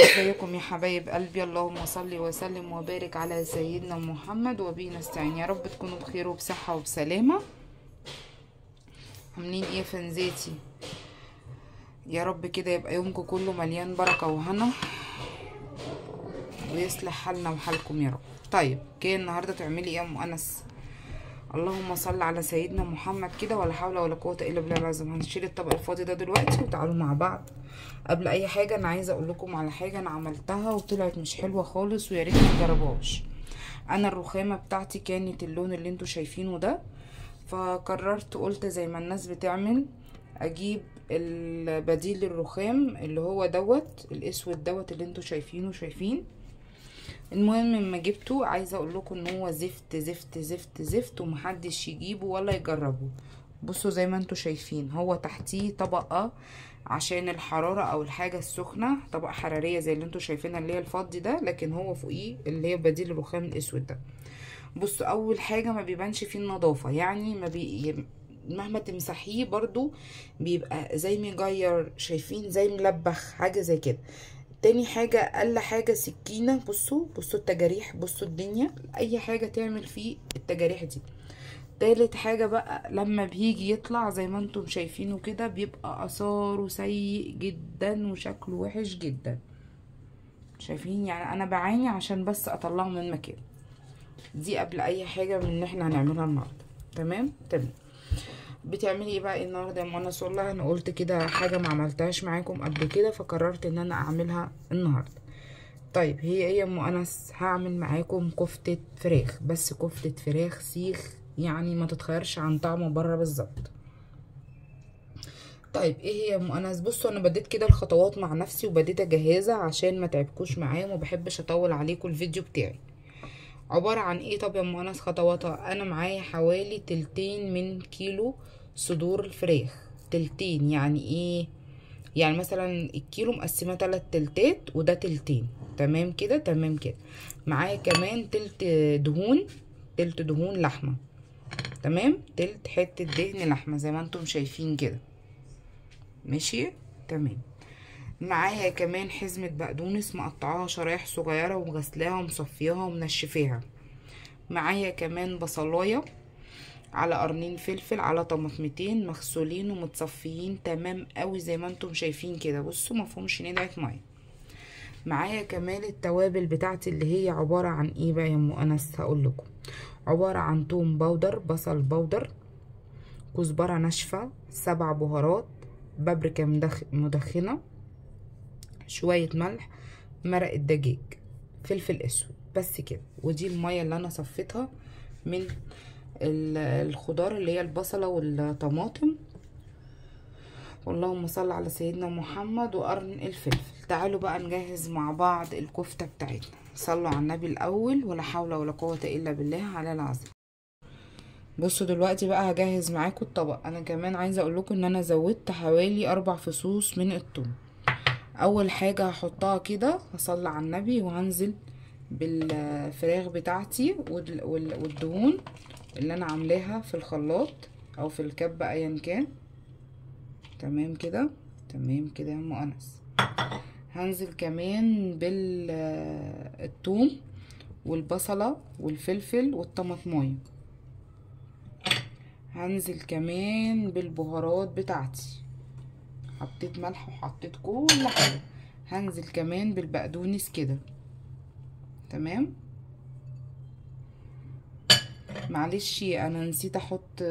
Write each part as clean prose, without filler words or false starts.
ازيكم يا حبايب قلبي؟ اللهم صل وسلم وبارك على سيدنا محمد وبه نستعين. يا رب تكونوا بخير وبصحة وبسلامة. عاملين ايه فنزاتي؟ يا رب كده يبقى يومكم كله مليان بركة وهنا ويصلح حالنا وحالكم يا رب. طيب جاي النهارده تعملي ايه يا ام انس؟ اللهم صل على سيدنا محمد كده، ولا حول ولا قوه الا بالله العظيم. هنشيل الطبق الفاضي ده دلوقتي وتعالوا مع بعض. قبل اي حاجه انا عايزه اقول لكم على حاجه انا عملتها وطلعت مش حلوه خالص، ويا ريت ما تجربوهاش. انا الرخامه بتاعتي كانت اللون اللي انتوا شايفينه ده، فقررت قلت زي ما الناس بتعمل اجيب البديل للرخام اللي هو دوت الاسود دوت اللي انتوا شايفين. المهم لما جبته عايزه اقول لكم ان هو زفت زفت زفت زفت، ومحدش يجيبه ولا يجربه. بصوا زي ما انتوا شايفين، هو تحتيه طبقه عشان الحراره او الحاجه السخنه، طبقه حراريه زي اللي انتوا شايفينها اللي هي الفضي ده، لكن هو فوقيه اللي هي بديل الرخام الاسود ده. بصوا اول حاجه ما بيبانش فيه النظافه، يعني مهما تمسحيه برضو بيبقى زي مجير، شايفين زي ملبخ حاجه زي كده. تاني حاجة اقل حاجة سكينة، بصوا التجاريح، بصوا الدنيا اي حاجة تعمل فيه التجاريح دي. تالت حاجة بقى لما بيجي يطلع زي ما انتم شايفينه كده بيبقى اثاره سيء جدا وشكله وحش جدا. شايفين؟ يعني انا بعاني عشان بس اطلعه من مكانه. دي قبل اي حاجة من اللي احنا هنعملها النهاردة. تمام. بتعملي ايه بقى النهارده يا منى؟ والله انا قلت كده حاجه ما عملتهاش معاكم قبل كده، فقررت ان انا اعملها النهارده. طيب هي ايه يا ام انس؟ هعمل معاكم كفته فراخ، بس كفته فراخ سيخ، يعني ما تتخيرش عن طعمه بره بالظبط. طيب ايه هي يا ام انس؟ بصوا انا بديت كده الخطوات مع نفسي وبديت اجهزها عشان ما تعبكوش معايا وما بحبش اطول عليكم الفيديو بتاعي. عبارة عن ايه؟ طب يا ام انس خطواتها، انا معايا حوالي تلتين من كيلو صدور الفراخ. تلتين يعني ايه؟ يعني مثلا الكيلو مقسمه 3 تلتات وده تلتين. تمام كده. معايا كمان تلت دهون لحمه. تمام، تلت حته دهن لحمه زي ما انتم شايفين كده. ماشي. تمام. معايا كمان حزمه بقدونس مقطعاها شرايح صغيره وغسلاها ومصفياها ومنشفاها. معايا كمان بصلايه على قرنين فلفل على طماطمتين مغسولين ومتصفيين تمام قوي زي ما انتم شايفين كده. بصوا مفهومش ندعة ميه. معايا كمان التوابل بتاعتي اللي هي عبارة عن ايه بقى يا ام انس؟ هقول لكم. عبارة عن توم باودر، بصل باودر، كزبرة ناشفة، 7 بهارات، بابريكا مدخنة، شوية ملح، مرق الدجاج، فلفل اسود، بس كده. ودي المية اللي انا صفيتها من الخضار اللي هي البصلة والطماطم. اللهم صل على سيدنا محمد وقرن الفلفل. تعالوا بقى نجهز مع بعض الكفتة بتاعتنا. صلوا على النبي الاول، ولا حول ولا قوة الا بالله على العظيم. بصوا دلوقتي بقى هجهز معاكم الطبق. انا كمان عايزة اقول لكم ان انا زودت حوالي 4 فصوص من الثوم. اول حاجة هحطها كده، هصلي على النبي وهنزل بالفراخ بتاعتي والدهون اللي انا عاملاها في الخلاط او في الكبة ايا كان. تمام كده يا ام انس. هنزل كمان بالثوم والبصلة والفلفل والطماطمايه. هنزل كمان بالبهارات بتاعتي، حطيت ملح وحطيت كل حاجة. هنزل كمان بالبقدونس كده. تمام. معلش انا نسيت احط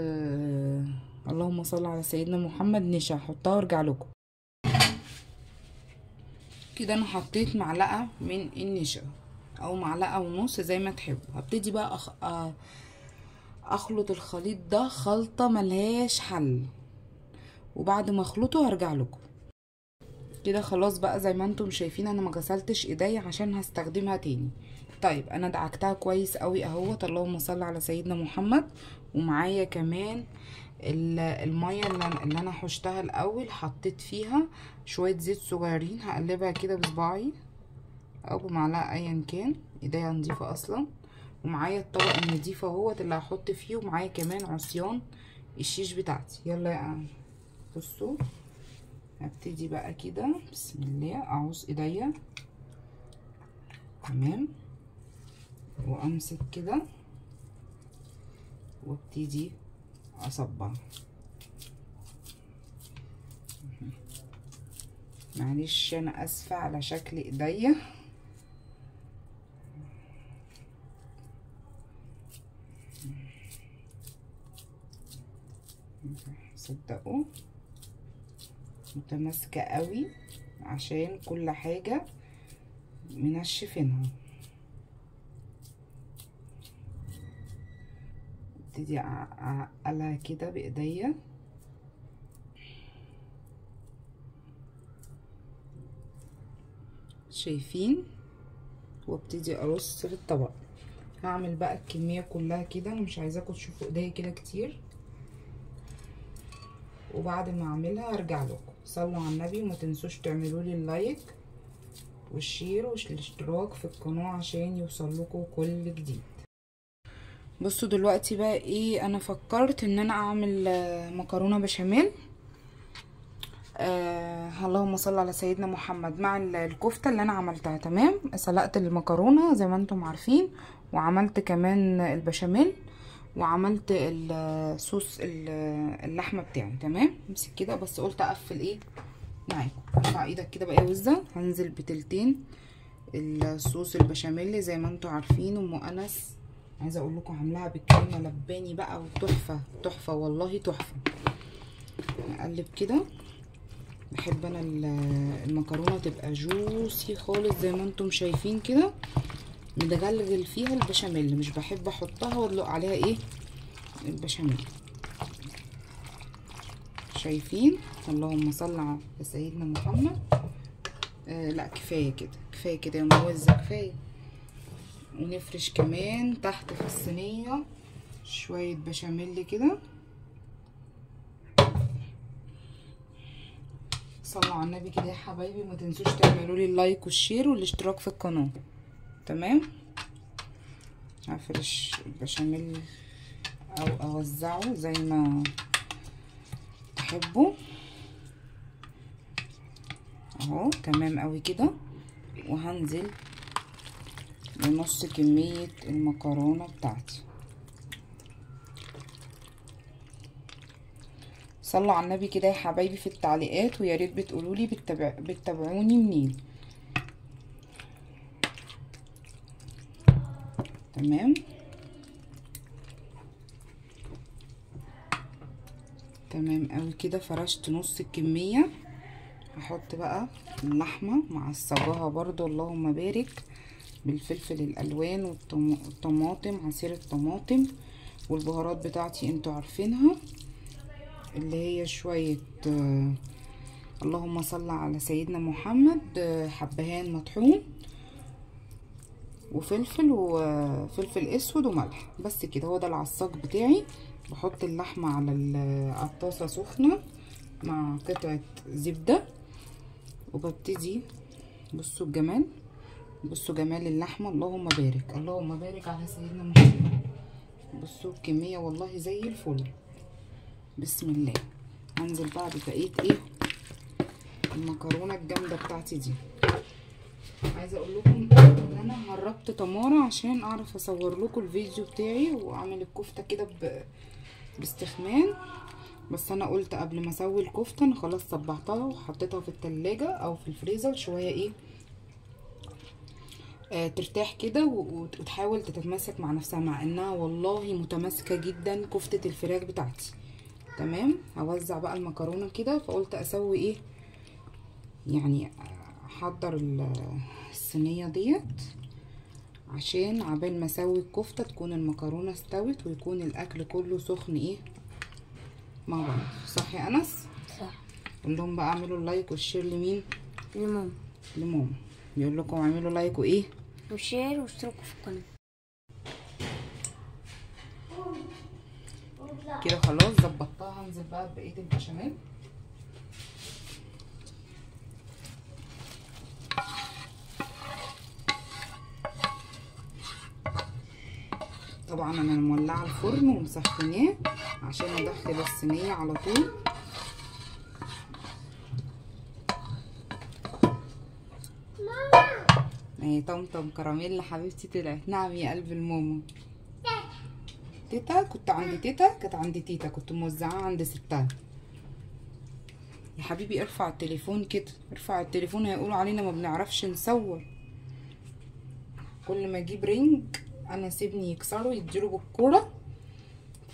اللهم صل على سيدنا محمد نشا، هحطها وارجع لكم. كده انا حطيت معلقه من النشا او معلقه ونص زي ما تحبوا. هبتدي بقى اخلط الخليط ده خلطه ملهاش حل، وبعد ما اخلطه هرجع لكم. كده خلاص بقى زي ما انتم شايفين انا ما غسلتش ايديا عشان هستخدمها تاني. طيب انا دعكتها كويس قوي اهوت، اللهم صل على سيدنا محمد. ومعايا كمان الميه اللي انا حشتها الاول، حطيت فيها شويه زيت صغيرين، هقلبها كده بصباعي او بمعلقه ايا كان، ايديا نضيفه اصلا. ومعايا الطبق النضيف اهوت اللي هحط فيه، ومعايا كمان عصيان الشيش بتاعتي. يلا يا بصوا هبتدي بقى كده بسم الله اعوز ايديا تمام، وامسك كده وابتدي اصبع. معلش انا اسفه على شكل ايديا. صدقوا متماسكه قوي عشان كل حاجه منشفينها. ابتدي اعقلها كده بايديا شايفين، وابتدي ارص في الطبق. هعمل بقى الكميه كلها كده، انا مش عايزاكم تشوفوا ايديا كده كتير، وبعد ما اعملها هرجع لكم. صلوا على النبي وما تنسوش تعملوا لي اللايك والشير والاشتراك في القناه عشان يوصل لكم كل جديد. بصوا دلوقتي بقى ايه، انا فكرت ان انا اعمل مكرونه بشاميل. اللهم صل على سيدنا محمد، مع الكفته اللي انا عملتها. تمام، سلقت المكرونه زي ما انتم عارفين، وعملت كمان البشاميل، وعملت الصوص اللحمه بتاعي. تمام، امسك كده بس، قلت اقفل ايه معاكم. ارفع ايدك كده بقى يا وزه. هنزل بتلتين الصوص البشاميل زي ما انتم عارفين. ام انس عايزه اقول لكم عاملاها بالكريمه لباني بقى، وتحفه تحفه والله تحفه. نقلب كده. بحب انا المكرونه تبقى جوسي خالص زي ما انتم شايفين كده، متغلغل فيها البشاميل. مش بحب احطها وادلق عليها ايه البشاميل. شايفين؟ اللهم صل على سيدنا محمد. لا كفايه كده، كفايه كده يا موزه، كفايه. ونفرش كمان تحت في الصينيه شويه بشاميل كده. صلوا على النبي كده يا حبايبي، ما تنسوش تعملوا لي اللايك والشير والاشتراك في القناه. تمام، هفرش البشاميل او اوزعه زي ما تحبوا اهو. تمام قوي كده. وهنزل بنص كميه المكرونه بتاعتي. صلوا على النبي كده يا حبايبي في التعليقات، ويا ريت بتقولوا لي بتتابعوني منين. تمام تمام قوي كده. فرشت نص الكميه. هحط بقى اللحمه معصجاها برضو اللهم بارك بالفلفل الالوان والطماطم، عصير الطماطم، والبهارات بتاعتي انتوا عارفينها، اللي هي شويه اللهم صل على سيدنا محمد، حبهان مطحون وفلفل وفلفل اسود وملح. بس كده، هو ده العصاج بتاعي. بحط اللحمه على الطاسه سخنه مع قطعه زبده، وببتدي بصوا الجمال، بصوا جمال اللحمه. اللهم بارك، اللهم بارك على سيدنا محمد. بصوا الكميه والله زي الفل. بسم الله. هنزل بقى ببقيه ايه المكرونه الجامده بتاعتي دي. عايزه اقول لكم ان انا هربت تماره عشان اعرف اصور لكم الفيديو بتاعي واعمل الكفته كده باستخمان. بس انا قلت قبل ما اسوي الكفته انا خلاص صبعتها وحطيتها في التلاجة او في الفريزر شويه ايه ترتاح كده وتحاول تتماسك مع نفسها، مع انها والله متماسكه جدا كفته الفراخ بتاعتي. تمام، هوزع بقى المكرونه كده. فقلت اسوي ايه يعني، احضر الصينيه ديت عشان عبال ما اسوي الكفته تكون المكرونه استوت ويكون الاكل كله سخن ايه مع بعض. صح يا انس؟ صح. قول لهم بقى اعملوا اللايك والشير لمين؟ لماما. بيقول لكم اعملوا لايك وايه وشير واشتركوا في القناه. كده. خلاص ظبطتها. هنزل بقى بقيه البشاميل. طبعا انا مولعه الفرن ومسخناه عشان ادخل الصينيه على طول. اهي طمطم كراميل حبيبتي طلعت. نعم يا قلب الماما. تيتا كنت عند تيتا، كانت عند تيتا، كنت موزعاها عند ستها. يا حبيبي ارفع التليفون كده، ارفع التليفون هيقولوا علينا ما بنعرفش نصور. كل ما اجيب رنج انا سيبني يكسره يديله بالكوره،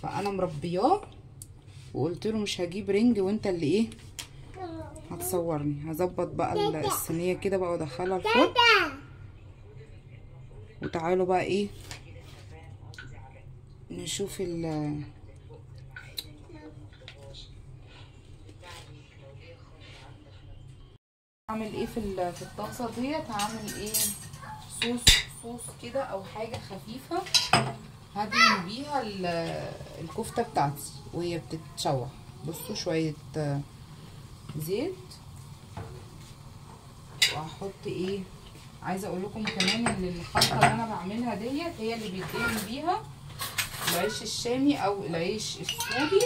فانا مربياه وقلت له مش هجيب رنج وانت اللي ايه هتصورني. هظبط بقى الصينيه كده بقى وادخلها الفرن. وتعالوا بقى ايه نشوف هعمل ايه في الطاسه ديت. هعمل ايه صوص كده او حاجه خفيفه هدهن بيها الكفته بتاعتي وهي بتتشوح. بصوا شويه زيت، وهحط ايه، عايزه اقول لكم كمان ان الخلطه اللي انا بعملها ديت هي اللي بيدهن بيها العيش الشامي او العيش السوري،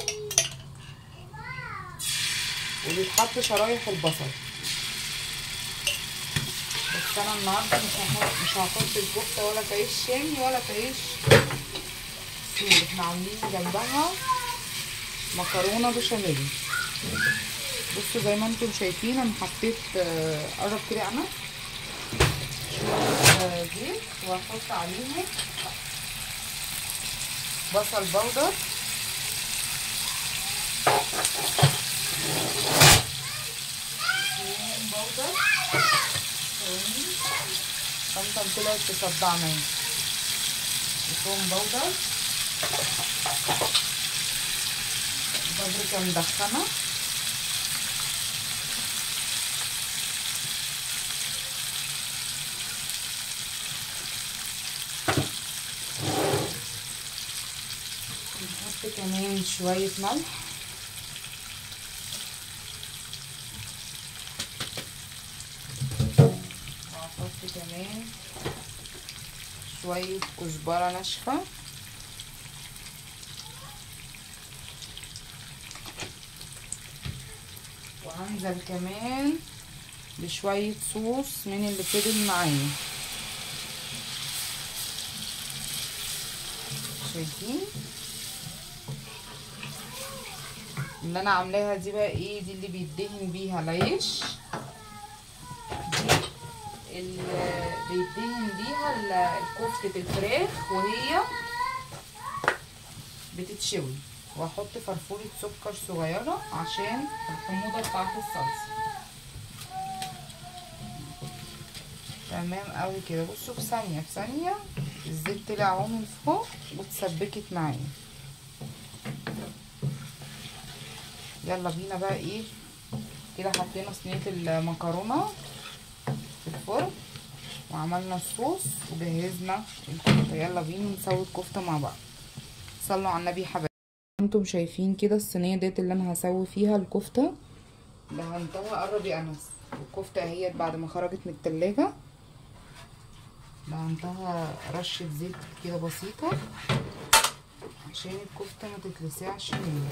وبيتحط شرايح البصل. بس انا النهارده مش هحط الكفته ولا في عيش شامي ولا في عيش سوري. احنا عاملين جنبها مكرونه بشاميل. بصوا زي ما انتم شايفين انا حطيت قرب كده انا شويه زيت، وهحط عليهم بصل بودر، ثوم بودر، طمطم طلعت تصدعنا، ثوم بودر، بابريكا مدخنه، نحط كمان شويه ملح، وهحط كمان شويه كزبره ناشفه، وهنزل كمان بشويه صوص من اللي فضل معايا. شايفين اللي انا عاملاها دي بقى ايه؟ دي اللي بيدهن بيها العيش، دي اللي بيدهن بيها كفتة الفراخ وهي بتتشوي. واحط فرفورة سكر صغيرة عشان الحموضة بتاعت الصلصة. تمام قوي كده. بصوا في ثانية الزيت طلع اهو من فوق واتسبكت معايا. يلا بينا بقى ايه كده، حطينا صينيه المكرونه في الفرن وعملنا الصوص وجهزنا الكفته. يلا بينا نسوي الكفته مع بعض. صلوا على النبي يا حبايبي. انتم شايفين كده الصينيه ديت اللي انا هسوي فيها الكفته، دهنتها قرب يا انس. الكفته اهيت بعد ما خرجت من التلاجة دهنتها رشه زيت كده بسيطه عشان الكفته ما تتلسعش مني.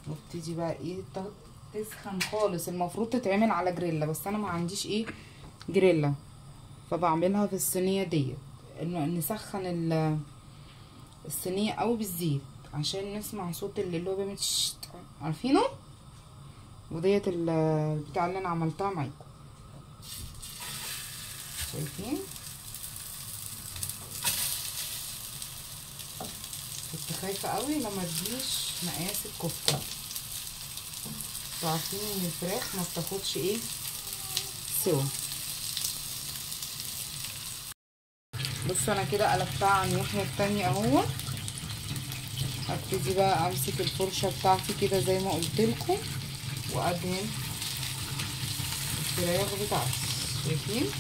وابتدي بقى ايه تسخن خالص. المفروض تتعمل على جريلا بس انا ما عنديش ايه جريلا، فبعملها في الصينيه ديت. نسخن الصينيه قوي بالزيت عشان نسمع صوت اللي هو بيعمل عارفينه. وديت البتاع اللي انا عملتها معاكم. شايفين كنت خايفه قوي لما تجيش مقاس الكفته. انتوا عارفين ان الفراخ ما بتاخدش ايه سوا. بصوا انا كده قلبتها على الناحيه التانيه اهو. هبتدي بقى امسك الفرشه بتاعتي كده زي ما قلت لكم وادهن الفراخ بتاعتي. شايفين؟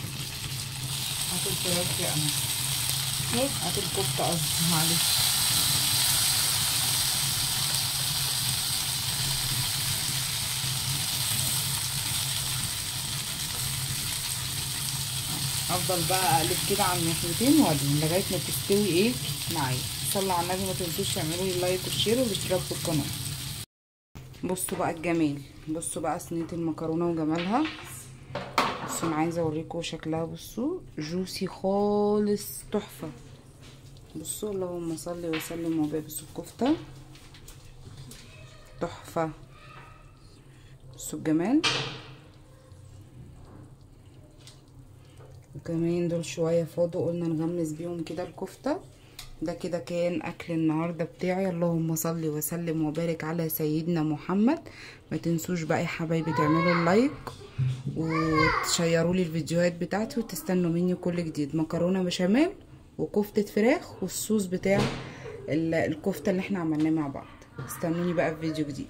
هات الفراخ يا انا، هات الكفته قصدي، معلش. افضل بقى اقلب كده على الناحيتين وادهن لغايه ما تستوي ايه معايا. صلوا على النبي، ما تنسوش تعملوا لي لايك والشير والاشتراك في القناه. بصوا بقى الجمال، بصوا بقى صينيه المكرونه وجمالها. بصوا انا عايزه اوريكم شكلها، بصوا جوسي خالص تحفه. بصوا اللهم صل وسلم وبارك. بصوا الكفته تحفه، بصوا الجمال. وكمان دول شويه فاضوا قلنا نغمس بيهم كده الكفته. ده كده كان اكل النهارده بتاعي. اللهم صل وسلم وبارك على سيدنا محمد. ما تنسوش بقى يا حبايبي تعملوا اللايك وتشيروا لي الفيديوهات بتاعتي، وتستنوا مني كل جديد. مكرونه بشاميل وكفته فراخ والصوص بتاع الكفته اللي احنا عملناه مع بعض. استنوني بقى في فيديو جديد.